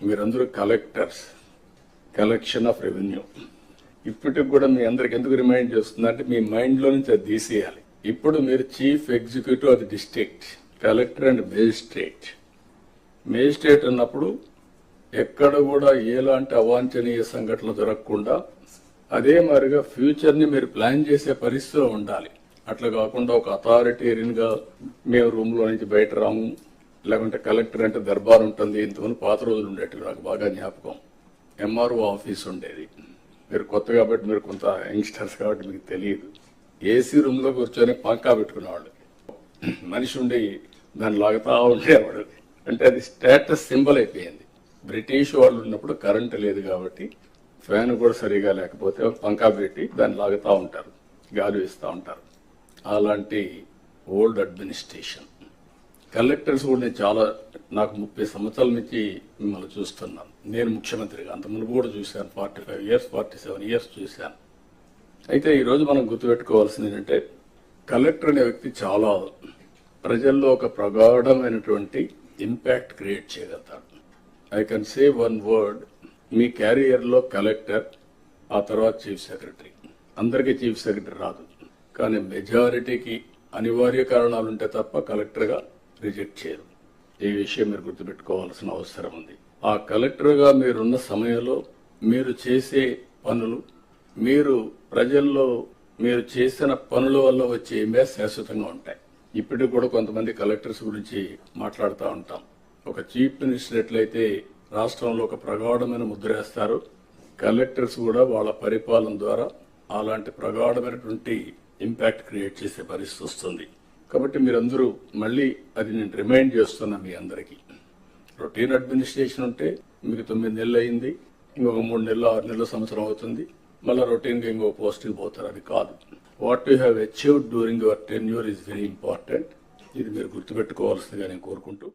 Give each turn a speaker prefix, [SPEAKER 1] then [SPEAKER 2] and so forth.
[SPEAKER 1] మీరందరూ collectors, collection of revenue. ఇప్పటికి కూడా మీ అందరికి ఎందుకు రిమైండ్ చేస్తుందంటే మీ మైండ్లో నుంచి అది తీసేయాలి. ఇప్పుడు మీరు chief executive of the district, collector and magistrate. Magistrate అన్నప్పుడు ఎక్కడ కూడా ఎలాంటి అవాంఛనీయ సంఘటనలు జరగకుండా అదే మాదిరిగా ఫ్యూచర్ ని మీరు ప్లాన్ చేసే పరిస్థితిలో ఉండాలి. అట్లా కాకుండా ఒక అథారిటేరియన్ గా మేము రూమ్ లో నుంచి బయట రాము, లేకుంటే కలెక్టర్ అంటే దర్బార్ ఉంటుంది. ఇంతకుముందు పాత రోజులు ఉండేవి, నాకు బాగా జ్ఞాపకం. ఎంఆర్ఓ ఆఫీస్ ఉండేది. మీరు కొత్త కాబట్టి, మీరు కొంత యంగ్స్టర్స్ కాబట్టి మీకు తెలియదు. ఏసీ రూమ్ లో కూర్చొని పంకా పెట్టుకునేవాళ్ళు. మనిషి ఉండి దాన్ని లాగుతా ఉండేవాడు. అంటే అది స్టేటస్ సింబల్ అయిపోయింది. బ్రిటిష్ వాళ్ళు ఉన్నప్పుడు కరెంటు లేదు కాబట్టి ఫ్యాన్ కూడా సరిగా లేకపోతే పంకా పెట్టి దాన్ని లాగుతూ ఉంటారు, గాలి వేస్తూ ఉంటారు. అలాంటి ఓల్డ్ అడ్మినిస్ట్రేషన్. కలెక్టర్స్ కూడా నేను నాకు 30 సంవత్సరాల నుంచి మిమ్మల్ని చూస్తున్నాను. నేను ముఖ్యమంత్రిగా అంత ముందు కూడా చూశాను. 45 ఇయర్స్ 47 ఇయర్స్ చూశాను. అయితే ఈరోజు మనం గుర్తుపెట్టుకోవాల్సింది ఏంటంటే కలెక్టర్ అనే వ్యక్తి చాలా ప్రజల్లో ఒక ప్రగాఢమైనటువంటి ఇంపాక్ట్ క్రియేట్ చేయగలుగుతాడు. I can say one word, మీ క్యారియర్లో కలెక్టర్, ఆ తర్వాత చీఫ్ సెక్రటరీ. అందరికీ చీఫ్ సెక్రటరీ రాదు, కానీ మెజారిటీకి అనివార్య కారణాలు ఉంటే తప్ప కలెక్టర్గా రిజెక్ట్ చేయరు. ఈ విషయం మీరు గుర్తుపెట్టుకోవాల్సిన అవసరం ఉంది. ఆ కలెక్టర్గా మీరున్న సమయంలో మీరు చేసే పనులు, మీరు ప్రజల్లో మీరు చేసిన పనుల వల్ల వచ్చే ఇంపాక్ట్ శాశ్వతంగా ఉంటాయి. ఇప్పటికి కూడా కొంతమంది కలెక్టర్స్ గురించి మాట్లాడుతూ ఉంటాం. ఒక చీఫ్ మినిస్టర్ ఎట్లయితే రాష్ట్రంలో ఒక ప్రగాఢమైన ముద్ర వేస్తారు, కలెక్టర్స్ కూడా వాళ్ళ పరిపాలన ద్వారా అలాంటి ప్రగాఢమైనటువంటి ఇంపాక్ట్ క్రియేట్ చేసే పరిస్థితి వస్తుంది. కాబట్టి మీరందరూ మళ్ళీ అది నేను రిమైండ్ చేస్తున్నా మీ అందరికీ. రొటీన్ అడ్మినిస్ట్రేషన్ ఉంటే మీకు 9 నెలలు అయింది, ఇంకొక 3 నెలలు 6 నెలలు సంవత్సరం అవుతుంది, మళ్ళీ రొటీన్గా ఇంకో పోస్ట్కి పోతారు. అది కాదు. What you have achieved during your tenure is very important. ఇది మీరు గుర్తుపెట్టుకోవాల్సిందిగా నేను కోరుకుంటూ